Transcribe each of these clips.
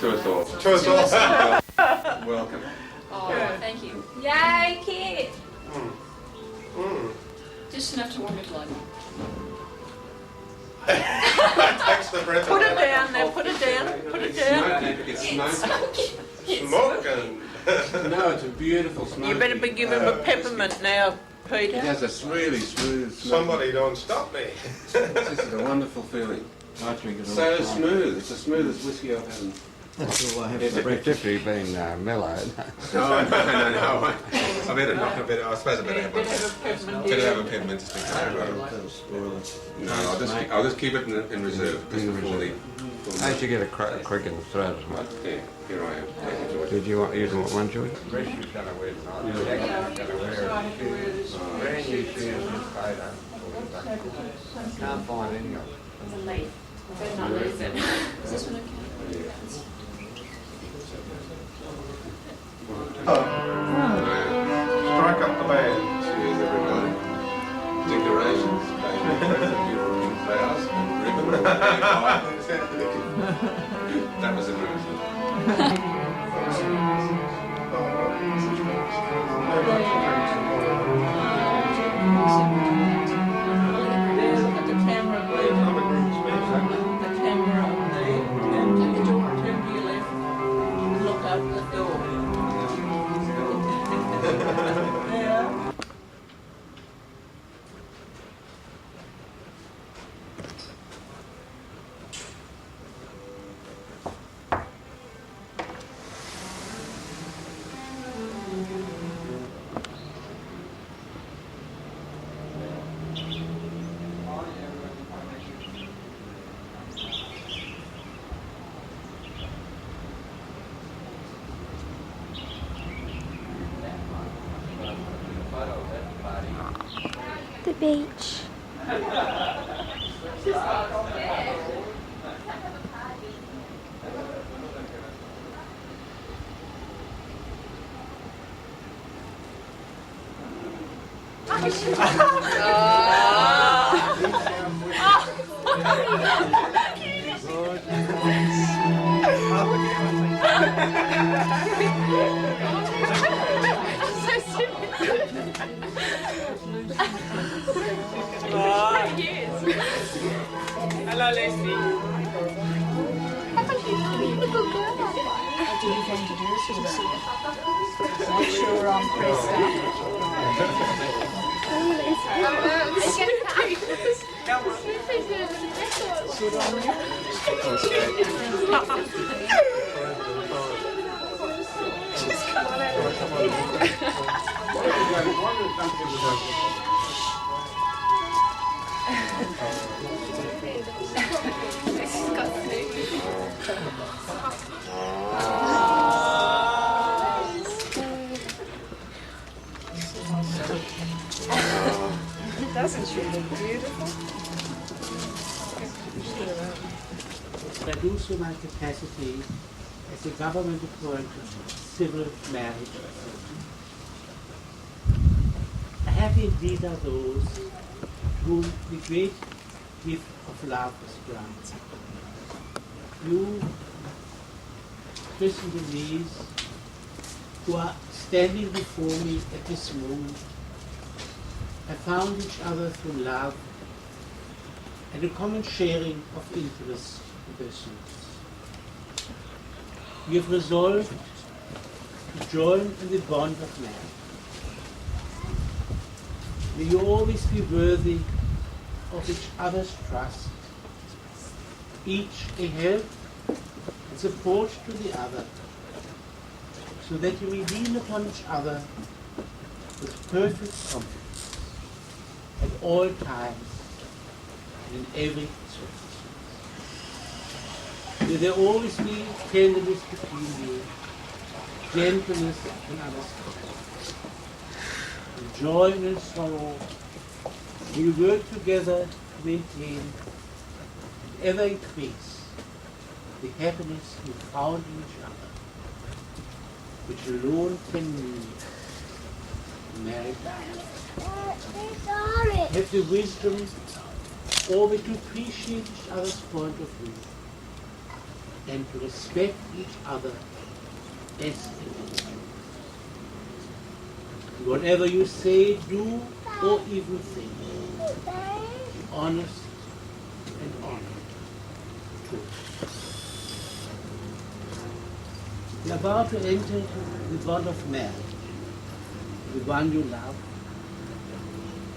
To us all. To us all. Welcome. Oh, thank you. Yay, Kit! Just enough to warm your blood. Takes the breath Put away. it down there, put it down, put it down. It's smoking. Smoking. No, it's a beautiful smoking. You better be giving him a peppermint now, It Peter. has a really smooth smoke. Somebody don't stop me. This is a wonderful feeling. I drink it all So the time. smooth. It's the smoothest whiskey I've had. That's all I have It's for a breakfast. Definitely been mellowed. No. I better not. I suppose I better have one. Better have a peppermint to stick to the road. That'll spoil it. No, I'll just keep it in reserve. Just before the. How did you get a quick in the throat as well? Yeah, here I am. Thank you, George. Did you want one, George? Brand new shoes with photo. Can't find any of it. It's a leaf. Better not lose it. Is this one okay? Strike up the band. Cheers, everybody. Decorations, beautiful flowers, and ribbon. That was amazing. There's the camera, please. The camera on there. Turn to the door, turn to your left. Look out the door. Yeah. The beach. Hello, Leslie. Make sure I'm pressed up. Doesn't she look beautiful? Reduce my capacity as a government appointed civil marriage. Happy indeed are those whom the great gift of love is granted. You, Kit and Denise, who are standing before me at this moment, have found each other through love and a common sharing of interests and pursuits. You have resolved to join in the bond of marriage. May you always be worthy of each other's trust, each a help and support to the other, so that you may lean upon each other with perfect confidence at all times and in every circumstance. May there always be tenderness between you, gentleness and understanding. In joy and in sorrow, may you work together to maintain and ever increase the happiness you found in each other, which alone can mean married life. Have the wisdom always to appreciate each other's point of view, and to respect each other as individuals. Whatever you say, do, or even think, be honest and honored too. You are about to enter the bond of marriage, the one you love.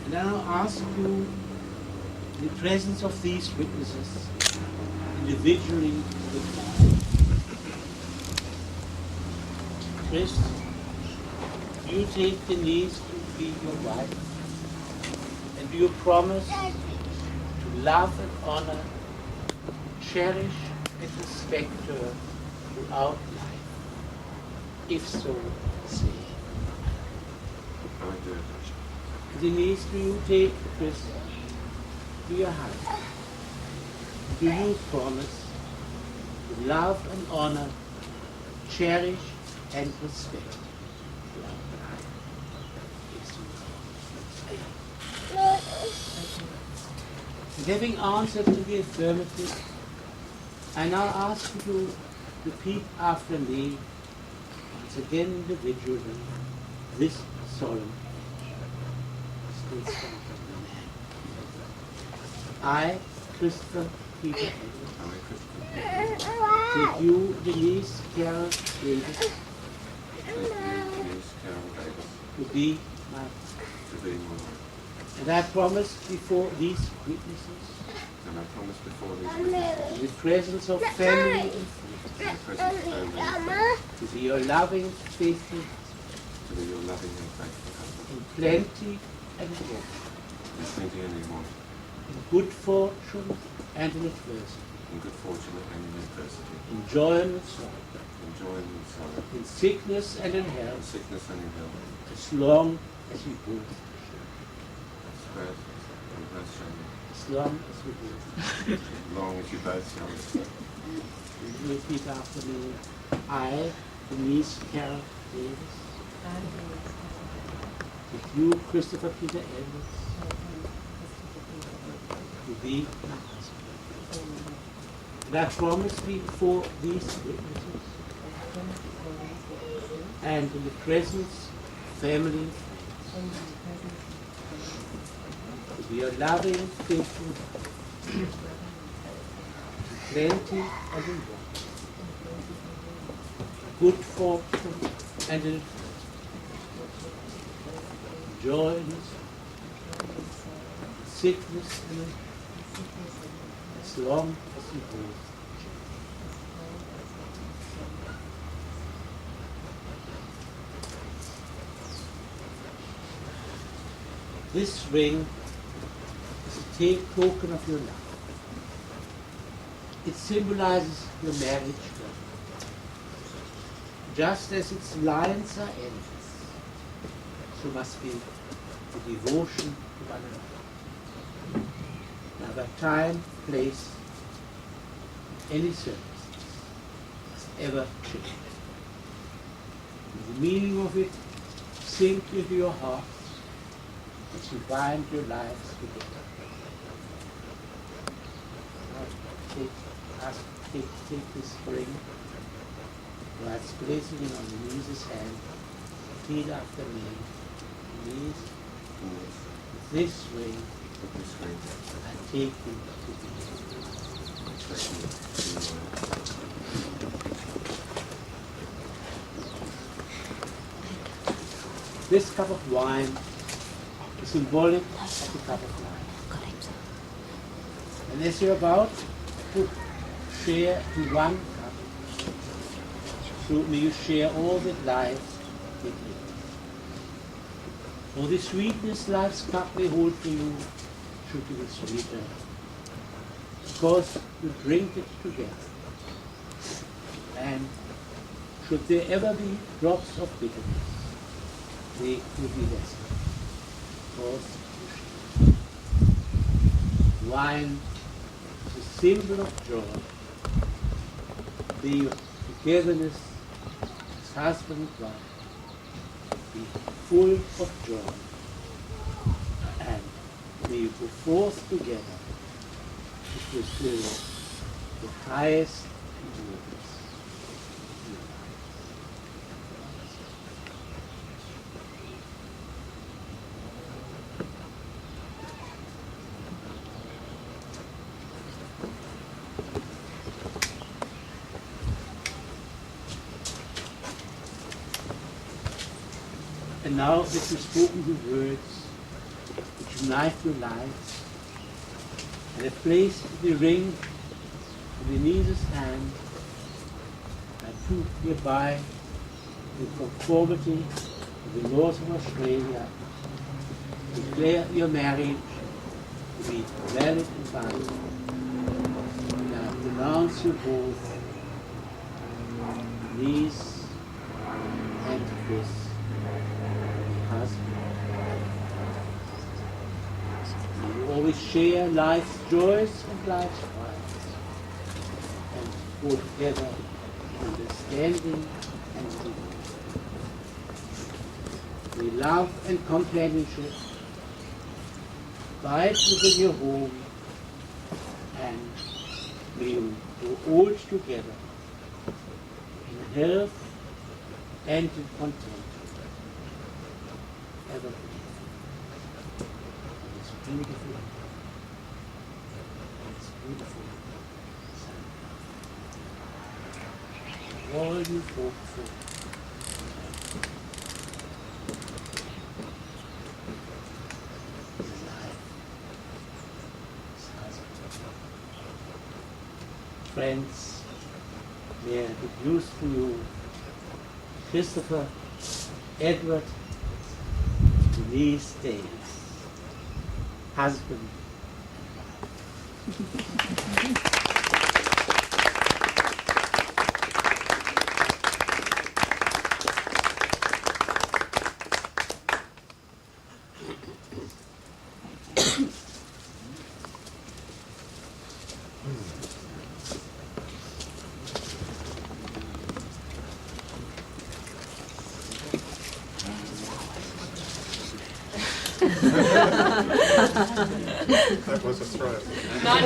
And I now ask you, in the presence of these witnesses, individually with mine. Chris, do you take Denise to be your wife? And do you promise to love and honor, cherish and respect her throughout life? If so, say. I do. Denise, do you take Chris to your husband? Do you promise to love and honor, cherish and respect throughout life? If so, say. And having answered in the affirmative, I now ask you to repeat after me, once again individually, this solemn pledge. I, Christopher Peter Edwards, take you, Denise Carol Davis, to be my wife. And I promise before these witnesses, in the presence of family and friends, to be your loving, faithful husband, in plenty and want, in good fortune and in adversity, in joy and in sorrow, in sickness and in health, as long as we both shall. As long as we both shall. Will you repeat after me? I, Denise Carol Davis, with you, Christopher Peter Edwards, to be my husband. And I promise before these witnesses and in the presence of family and friends to be a loving, faithful husband, plenty and in want, good fortune and in joy and sickness and as long as we both shall. This ring is a token of your love. It symbolizes your marriage covenant. Just as its lines are endless, so must be the devotion to one another. Neither time, place, any circumstance must ever change. And the meaning of it sink into your hearts as you bind your lives together. Now take this ring, whilst placing it on Denise's hand, repeat after me. Denise, with this ring, I take you to be. This cup of wine is symbolic of the cup of life. And as you're about to share in one cup, so may you share all that life may give. For the sweetness life's cup may hold for you should be sweeter, because you drink it together. And should there ever be drops of bitterness, they will be lessened, because you share. Wine is a symbol of joy. May your togetherness as husband and wife be full of joy, and may you go forth together to fulfill the highest And now that you've spoken the words which unite your lives, and have placed the ring in Denise's hand, and put hereby in conformity with the laws of Australia, declare your marriage to be valid and binding. And I pronounce you both Denise and Chris husband. You always share life's joys and life's trials, and go together in understanding and living. May love and companionship abide within your home, and may you grow old together in health and in content. Ever. It's beautiful. It's beautiful. All you hope for. Friends, may I introduce to you Christopher, Edward, Denise Davis, husband. That was a surprise. No.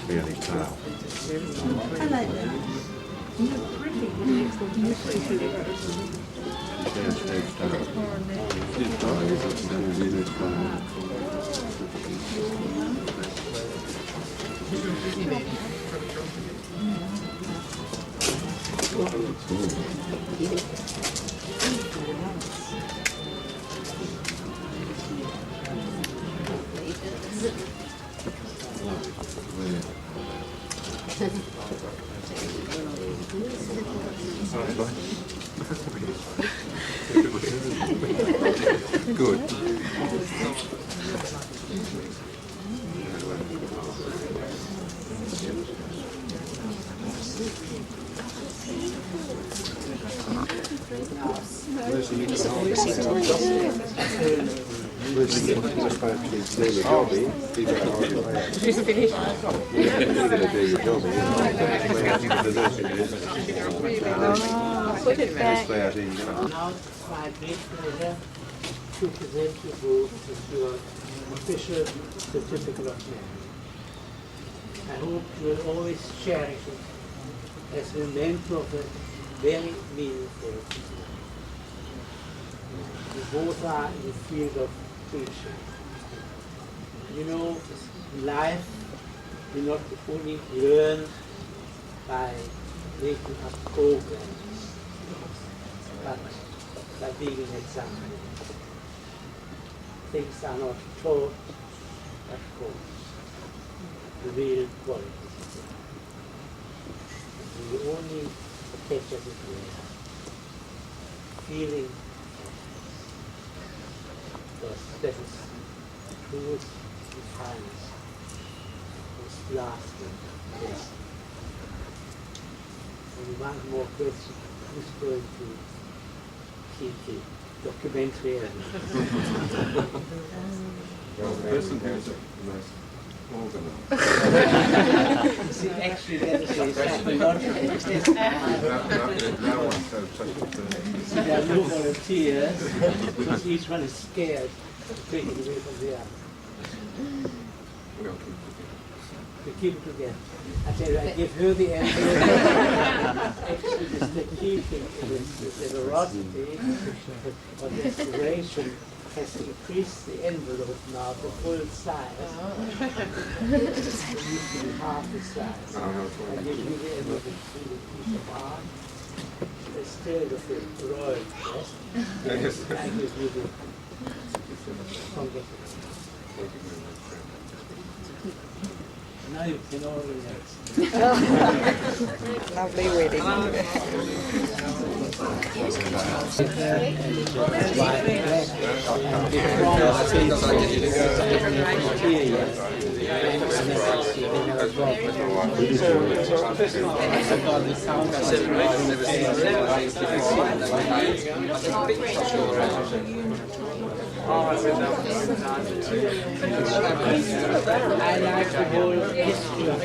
Really tall. Yes, very tall. Really tall. Good. She's finished. Put it back. Now it's my great pleasure to present you both with your official certificate of marriage. I hope you will always cherish it as a memento of a very meaningful season. You both are in the field of preaching. You know, life you not only learn by making up programs, but by being an example. Things are not taught, but taught. You real qualities. And we only attach as it were feeling, because that is truth and kindness, most lasting, best. And one more question, who's going to keep the documentary? The person who's the most organised. See, actually, that is a psychological test. No one's so such a person. See, there are no volunteers, because each one is scared to take it away from the other. We'll keep it We keep it together. I tell you, I give her the envelope. Actually, the key thing is the generosity or the inspiration has increased the envelope now to full size. It used to be half the size. I give you the envelope with a piece of art. Instead of the royal crest, I give you the congregation. Now you can all relax. Lovely wedding. I like the whole history of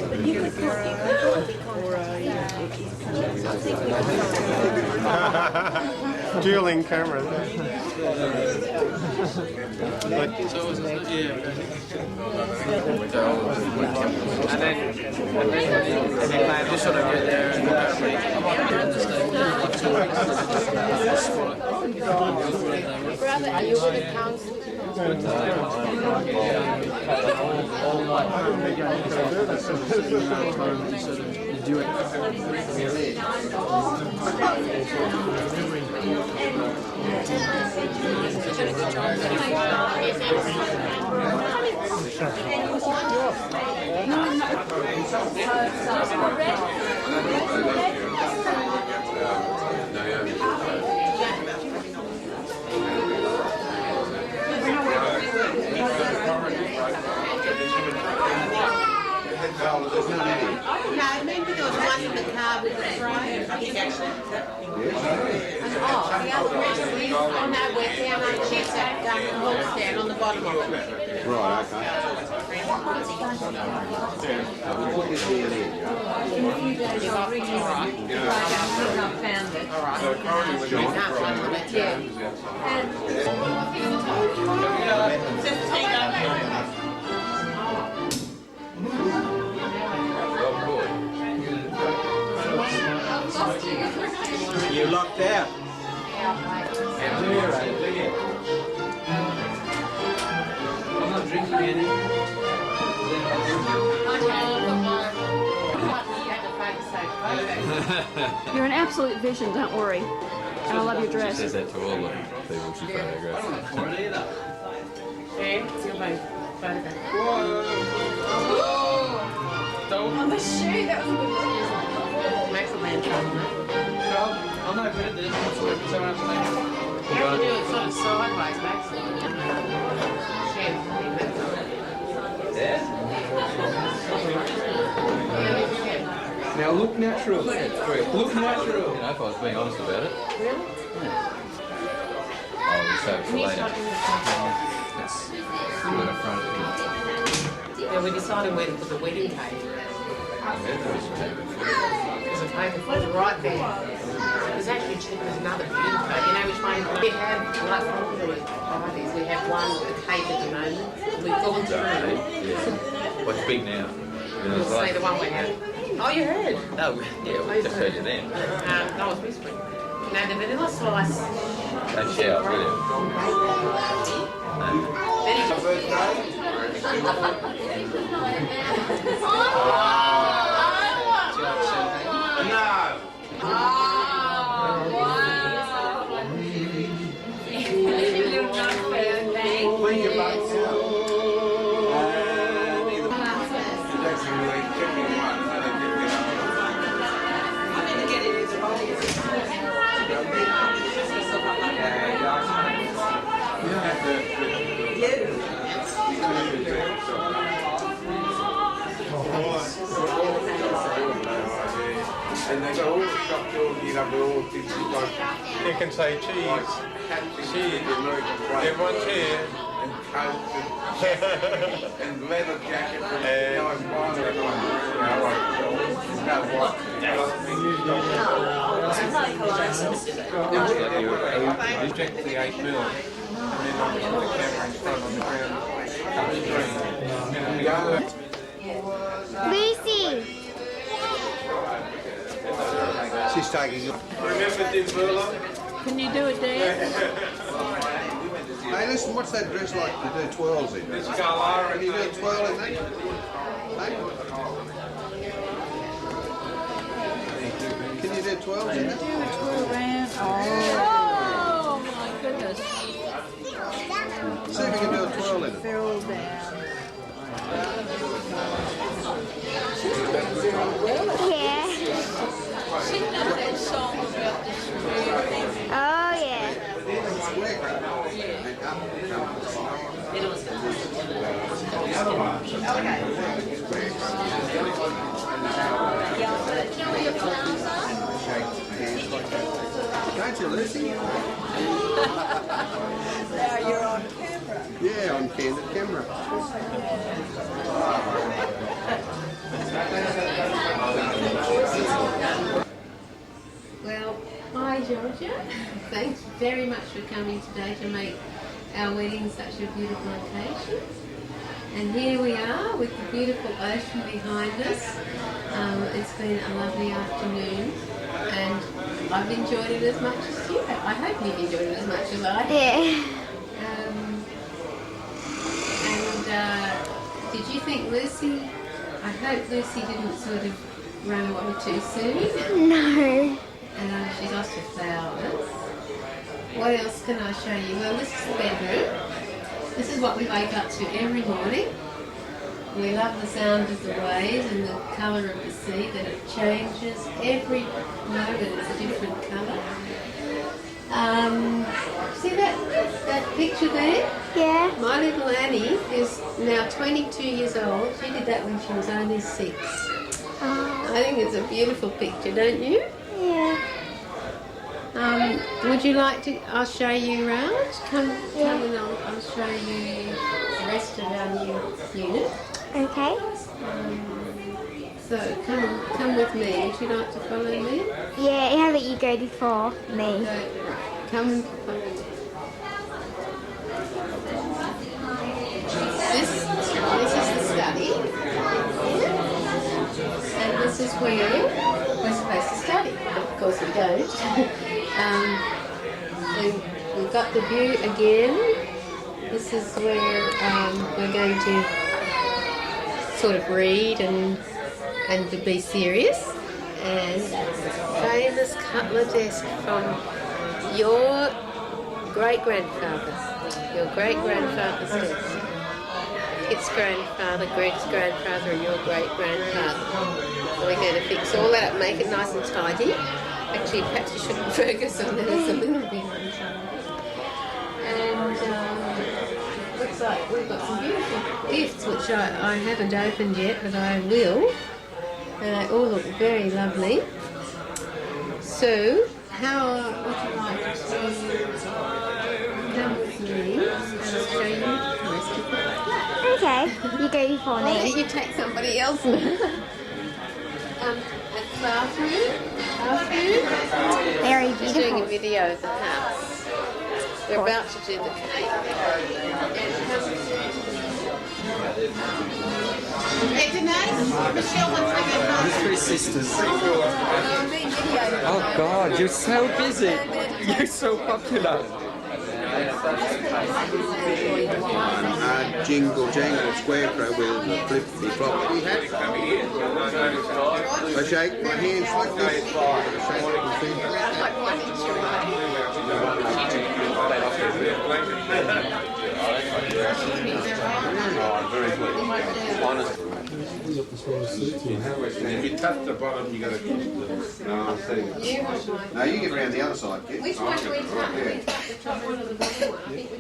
Dueling cameras. Just sort of get there Brother, are you with the council? do it. No, maybe there was one in the car with the frame. I think actually. Oh, the other one is, oh no, we're down on chips at horse down on the bottom of it. Right, okay. Found it. You locked out. I'm not drinking any. You're an absolute vision, don't worry. And I love your dress. She says that to all the people she photographs. It's your photograph. On the shoe, that was a good one. Makes a man I'm not good at this. Someone else You have to do it sort of sideways, backside. Now look natural. Look natural. You know, if I was being honest about it. Really? I'll just save it for later. It's good up front. Yeah, we decided where to put the wedding cake. There's a paper for the right there. It was actually cheaper as another beauty cake. You know which one? We have, like all the parties, we have one with the cake at the moment. We've gone through. Yeah. What's big now? We'll say the one we have. Oh, you heard? No, yeah, we just heard you then. I was whispering. No, the vanilla slice. Don't shout, will you? And they go all the shop doors, you know, they're all things like, you can say cheese, cheese, everyone's here. And coats and leather jackets and nice wine. You drink the 8 mil, and then I put the camera in front on the ground, cut the screen. Lucy! She's taking it. Remember Dimburla? Can you do a dance? Hey, listen, what's that dress like to do twirls in? It's Carlara. Can you do a twirl in that? Hey? Can you do twirls in that? Twirl around. Oh my goodness. See if we can do a twirl in it. They're all down. Yeah. Sing that song about the square thing. Oh, yeah. Don't you, Lucy? Now you're on camera. Yeah, on candid camera. Well, hi Georgia. Thanks very much for coming today to make our wedding such a beautiful occasion. And here we are with the beautiful ocean behind us. It's been a lovely afternoon and I've enjoyed it as much as you have. I hope you've enjoyed it as much as I have. Yeah. Did you think Lucy, I hope Lucy didn't sort of run away too soon? No. She's lost her flowers. What else can I show you? Well, this is the bedroom. This is what we wake up to every morning. We love the sound of the waves and the colour of the sea, that it changes every moment, it's a different colour. See that picture there? Yeah. My little Annie is now 22 years old. She did that when she was only 6. Oh. I think it's a beautiful picture, don't you? Yeah. Would you like to? I'll show you around. Come and I'll show you the rest of our new unit. Okay. So come with me. Would you like to follow me? Yeah, how about you go before me? Come and follow me. This is the study, and this is where we're supposed to study. Of course we don't. And we've got the view again. This is where we're going to sort of read and to be serious. And famous cutler desk from your great-grandfather. Your great-grandfather's desk. Kit's grandfather, Greg's grandfather, and your great-grandfather. So we're going to fix all that up, make it nice and tidy. Actually, perhaps you shouldn't focus on that, it's a little bit untidy. And looks like we've got some beautiful gifts, which I haven't opened yet, but I will. And they all look very lovely. So, how would you like to come with me and I'll show you the rest of the flat? Okay. You go before Why don't me. you take somebody else now? A bathroom. Very Just doing a beautiful. video of the house. We're about to do the cake. Hey Denise, Michelle wants to go home. The three sisters. Oh God, you're so busy. You're so popular. Jingle jangle squarecrow with the flippy floppy hat. I shake my hands like this. I shake my If you touch the bottom, you got to keep the. No, you get round the other side, kid. Which one do we cut? Do we cut the top one or the bottom one? I think we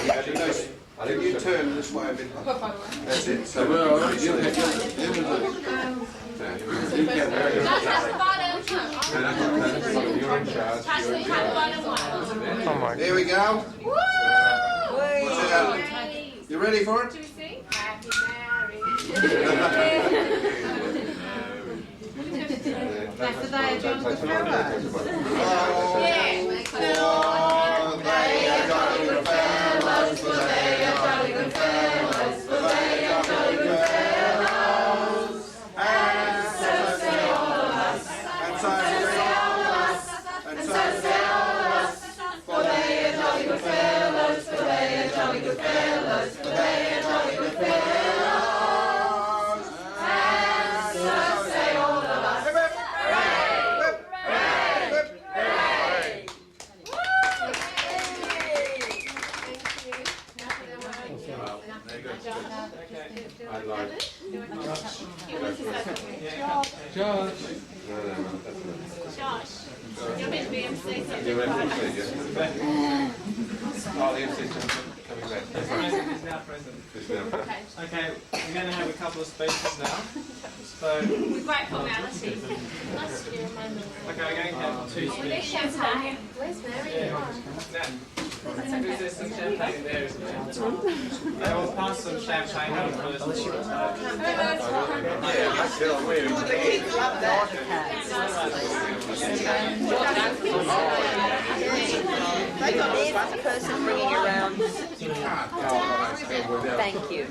cut the bottom. I think you turn this way a bit. That's it. So there we go. You ready for it? That's the day of Jonathan Farrow. Josh, you're meant to be MC. You're ready to see, yeah? Oh, the MC's coming back. The president is now present. Okay, we're going to have a couple of speeches now. So, With great formality. okay, we're going to have two speeches. Champagne. Where's Mary? Now, there's some champagne in there, isn't there? I will pass some champagne out first. There's a person bringing you around. Thank you.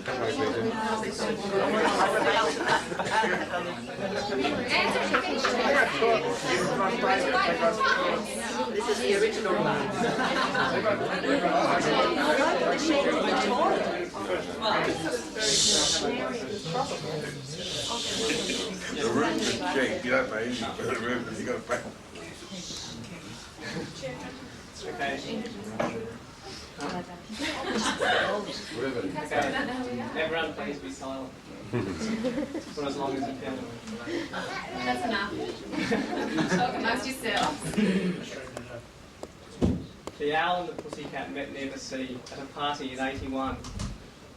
This is the original one. The room's been checked. You don't pay anything for the room, but you got to pay. Okay. Everyone please be silent. For as long as you can. That's enough. Talk amongst yourselves. The owl and the pussycat met near the sea at a party in '81.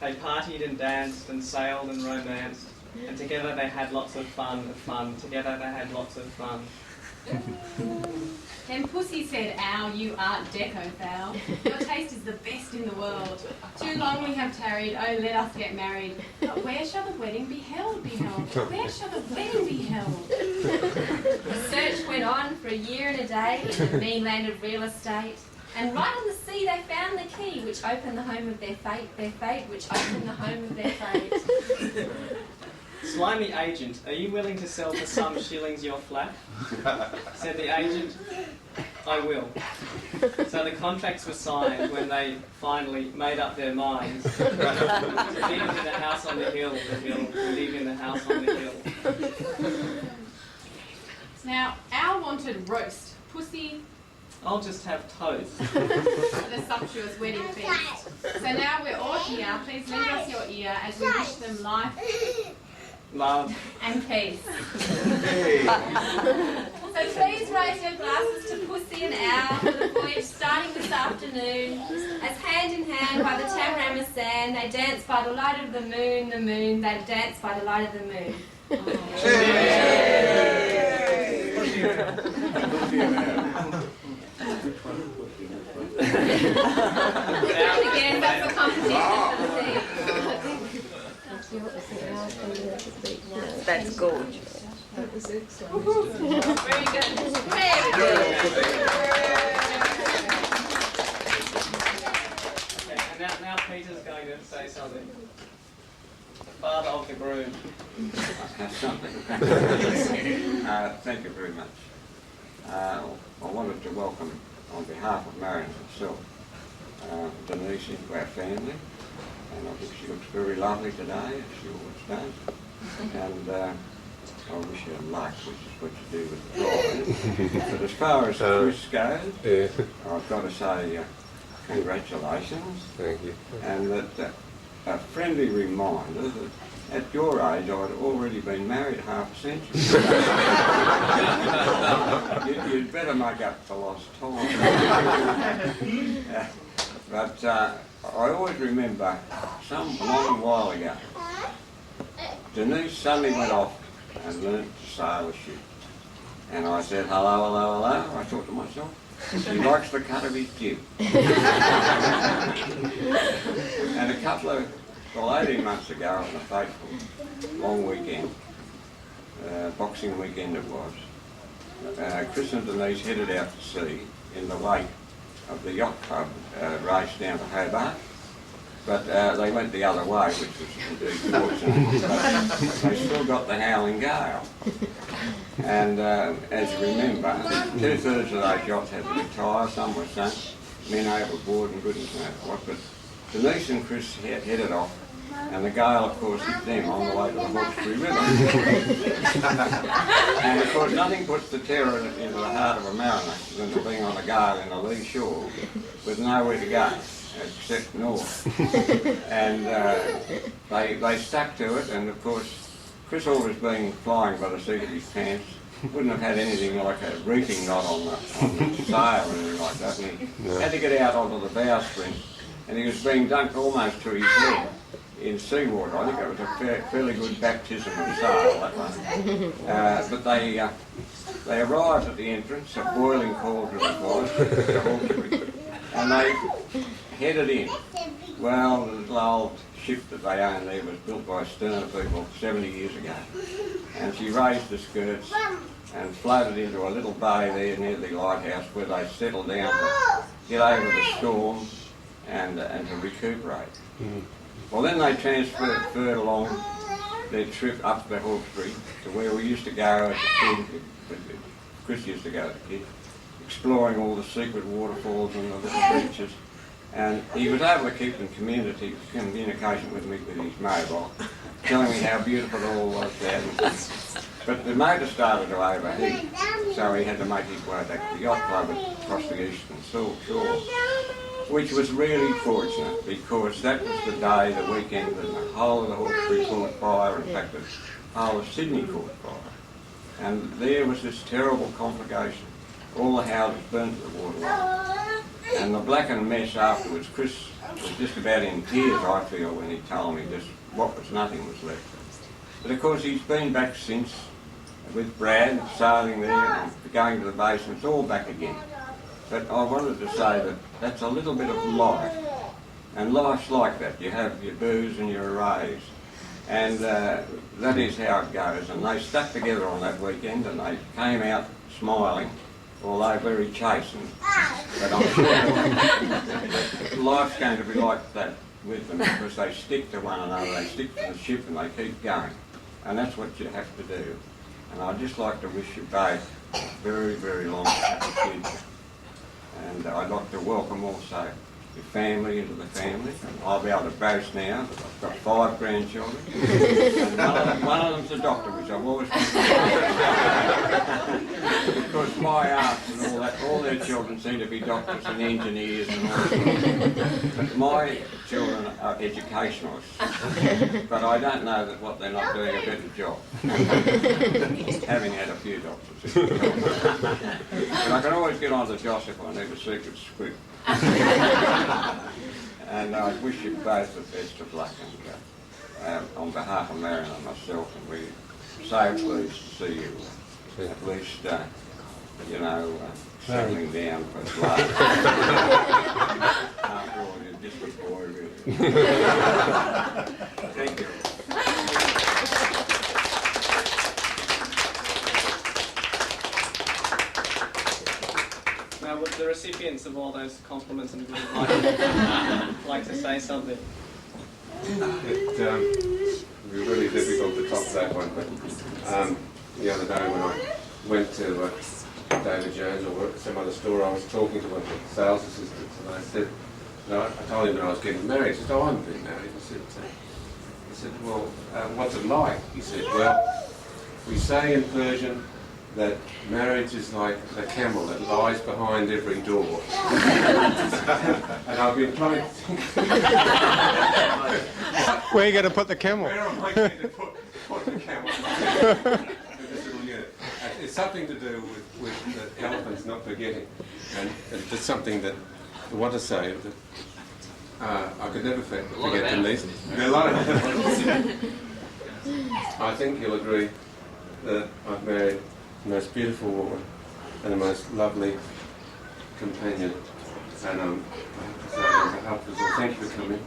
They partied and danced and sailed and romanced, and together they had lots of fun. Together they had lots of fun. Then Pussy said, "Ow, you art deco thou. Your taste is the best in the world. Too long we have tarried, oh let us get married. But where shall the wedding be held, Where shall the wedding be held?" The search went on for a year and a day in the mean land of real estate. And right on the sea they found the key which opened the home of their fate which opened the home of their fate. Slimy agent, are you willing to sell for some shillings your flat? Said the agent, I will. So the contracts were signed when they finally made up their minds to live in the house on the hill, to live in the house on the hill. Now, Owl wanted roast. Pussy, I'll just have toast. the sumptuous wedding feast. So now we're all here. Please lend us your ear as we wish them life, love, and peace. So please raise your glasses to Pussy and Owl for the voyage starting this afternoon. As hand in hand by the Tamarama sand, they dance by the light of the moon, they dance by the light of the moon. Again, that's a competition for the thing. That's gorgeous. That was excellent. Very good. And now Peter's going to say something. The father of the groom. Thank you very much. I wanted to welcome, on behalf of Marion herself, Denise into our family, and I think she looks very lovely today, as she always does. And I wish her luck, which is what you do with the bride. But as far as Chris goes, I've got to say congratulations. Thank you. And that a friendly reminder that at your age I'd already been married half a century. You'd better make up for lost time. But I always remember some long while ago, Denise suddenly went off and learnt to sail a ship. And I said, hello, hello, hello. I thought to myself, he likes the cut of his jib. And a couple of, 18 months ago, on a fateful long weekend, boxing weekend it was, Chris and Denise headed out to sea in the wake of the yacht club race down to Hobart. But they went the other way, which was indeed fortunate. But they still got the howling gale. And as you remember, 2/3 of those yachts had to retire, some were sunk, men overboard and goodness knows what. But Denise and Chris headed off, and the gale, of course, hit them on the way to the Hawkesbury River. And of course, nothing puts the terror into the heart of a mariner than to being on a gale in a lee shore with nowhere to go except north. And they stuck to it, and of course, Chris, always being flying by the seat of his pants, wouldn't have had anything like a reefing knot on the sail or anything like that. And he had to get out onto the bowsprit, and he was being dunked almost to his head in seawater. I think it was a fairly good baptism of sail, that one. But they arrived at the entrance, a boiling cauldron it was, the Hawkesbury, and they headed in. Well, the little old ship that they owned there was built by Sterner people 70 years ago. And she raised the skirts and floated into a little bay there near the lighthouse where they settled down to get over the storm and to recuperate. Well, then they transferred along their trip up the Hawkesbury to where we used to go as a kid, Chris used to go as a kid, exploring all the secret waterfalls and the little beaches. And he was able to keep in communication with me with his mobile, telling me how beautiful it all was there. But the motor started to overheat, so he had to make his way back to the yacht club across the eastern shore, which was really fortunate because that was the day, the weekend, that the whole of the Hawkesbury caught fire, in fact the whole of Sydney caught fire. And there was this terrible complication. All the houses burnt to the waterline. And the blackened mess afterwards, Chris was just about in tears, I feel, when he told me just what was nothing was left. But of course he's been back since with Brad, sailing there and going to the base, and it's all back again. But I wanted to say that that's a little bit of life. And life's like that. You have your boos and your arrays. And that is how it goes. And they stuck together on that weekend and they came out smiling, although very chastened. But I'm sure that life's going to be like that with them because they stick to one another, they stick to the ship and they keep going. And that's what you have to do. And I'd just like to wish you both a very, very long happy future. And I'd like to welcome also your family into the family. And I'll be able to boast now that I've got 5 grandchildren. And one of them's a doctor, which I've always because my aunts and all that, all their children seem to be doctors and engineers and all that. But my children are educationalists. But I don't know that what they're not doing a better job. Having had a few doctors. But I can always get on to Joss if I need a secret script. And I wish you both the best of luck, and on behalf of Marion and myself, and we're so pleased to see you at least, you know, settling down for life. After all, you're just a boy, really. Thank you. Now, would the recipients of all those compliments and good like to say something? It would be really difficult to top that one, but the other day when I went to David Jones or some other store, I was talking to one of the sales assistants and I said, I told him that I was getting married. He said, oh, I haven't been married. I said, well, what's it like? He said, well, we say in Persian that marriage is like a camel that lies behind every door. And I've been trying to think... Where are you going to put the camel? Where am I going to put the camel? This little unit. It's something to do with the elephants not forgetting. And it's something that I want to say that I could never forget Denise. A lot of I think you'll agree that I've married the most beautiful woman and the most lovely companion. And I have to say, on behalf of us all, thank you for coming.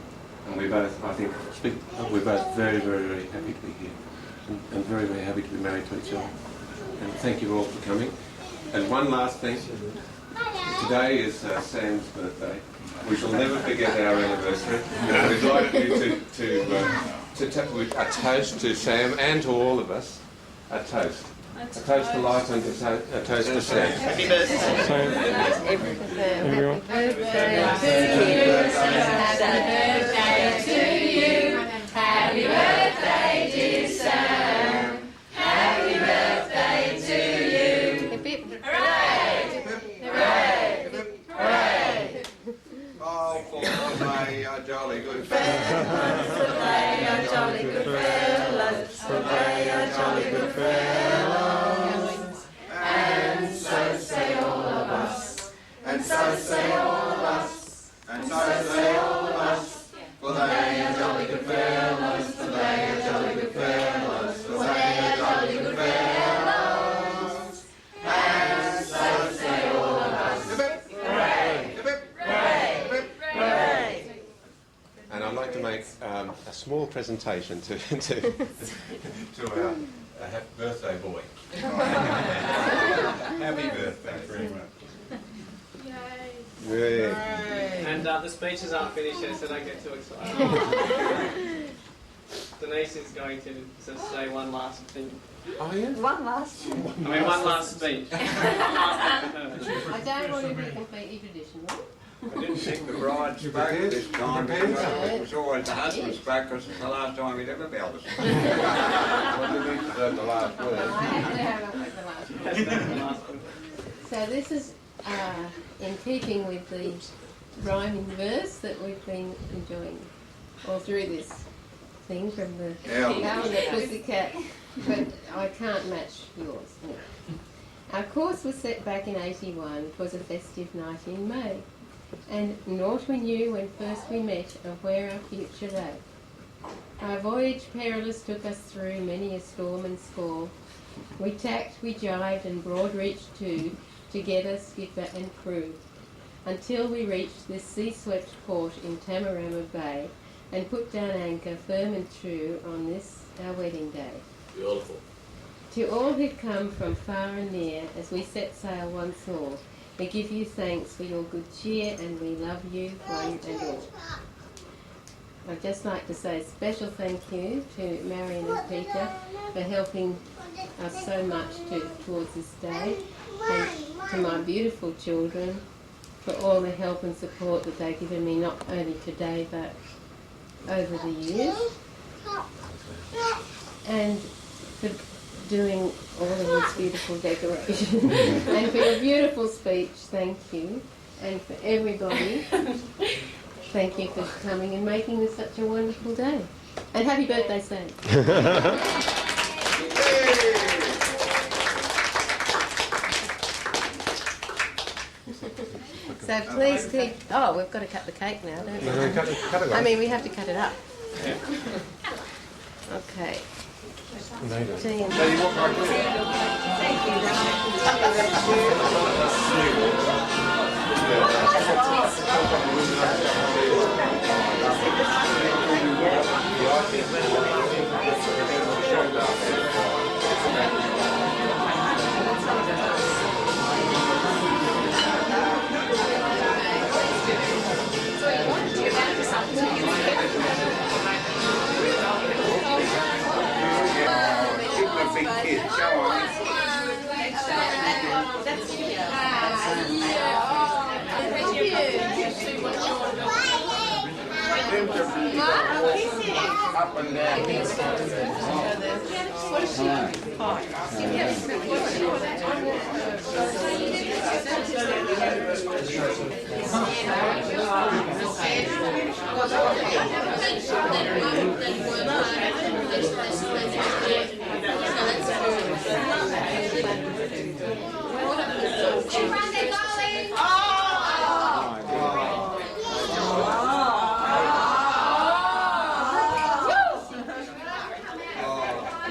And we both, I think, we're both very, very, very happy to be here. And very, very happy to be married to each other. And thank you all for coming. And one last thing. Today is Sam's birthday. We shall never forget our anniversary. We'd like you to a toast to Sam and to all of us. A toast. A toast to life and a toast to Sam. Happy birthday. Happy birthday to you. Happy birthday, dear Sam. Happy birthday to you. Hooray! Hooray! Hooray! Oh, for may a jolly good fellas. May a jolly good fellas. May a jolly good fellas. And so say all of us. And so say all of us. And so say all of us. For they are jolly good fellas. For they are jolly good fellas. For they are jolly good fellas. And so say all of us. Hooray! Hooray! Hooray! And I'd like to make a small presentation to our happy birthday boy. Happy birthday. Very much. Yay. And the speeches aren't finished yet, so don't get too excited. Denise is going to just say one last thing. Oh, yeah? One last. One last speech. I don't want to be completely traditional. I didn't think the bride spoke this time because it was always the husband spoke because it's the last time he'd ever be able to speak. Well, Denise deserved the last word. I have to have the last word. So this is in keeping with the rhyming verse that we've been enjoying all through this thing from the Cow and the Pussycat, but I can't match yours. No. Our course was set back in '81. It was a festive night in May, and naught we knew when first we met of where our future lay. Our voyage perilous took us through many a storm and squall. We tacked, we jibed, and broad reached too, together skipper and crew, until we reached this sea-swept port in Tamarama Bay, and put down anchor firm and true on this our wedding day. Beautiful. To all who've come from far and near, as we set sail once more, we give you thanks for your good cheer, and we love you one and all. I'd just like to say a special thank you to Marion and Peter for helping us so much towards this day, and to my beautiful children for all the help and support that they've given me, not only today but over the years, and for doing all of this beautiful decoration and for your beautiful speech, thank you, and for everybody, thank you for coming and making this such a wonderful day. And happy birthday, Sam. So please keep... Oh, we've got to cut the cake now, don't we? No, cut it I mean, we have to cut it up. Okay. Tea and... Up and down.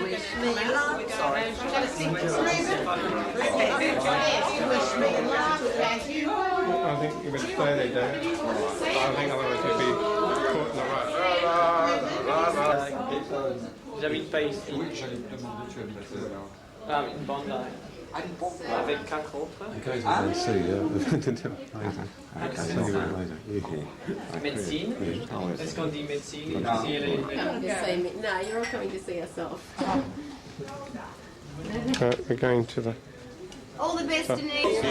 Wish me luck. Sorry. Wish me luck. I think you better stay there, David. I think otherwise you'd be caught in the rush. J'habite pas ici. Oui, j'allais te demander, tu habites là. Une Bondi. Avec 4 autres. Okay, Médecine. Est-ce qu'on dit médecine? Come to see me. No, you're all coming to see us off. We're going to the... All the best, Denise.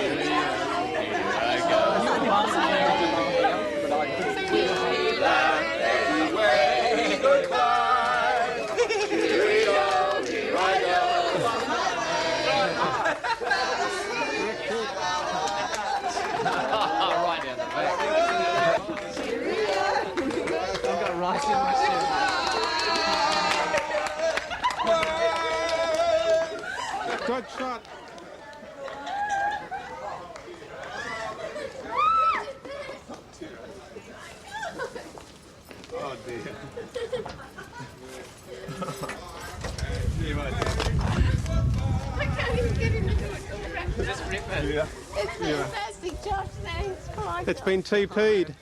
Right down the back. I've got right in my shirt. Good shot. Oh dear. I can't even get into it. Just rip it. Yeah. It's fantastic, Josh. Thanks. Come on. It's been TP'd.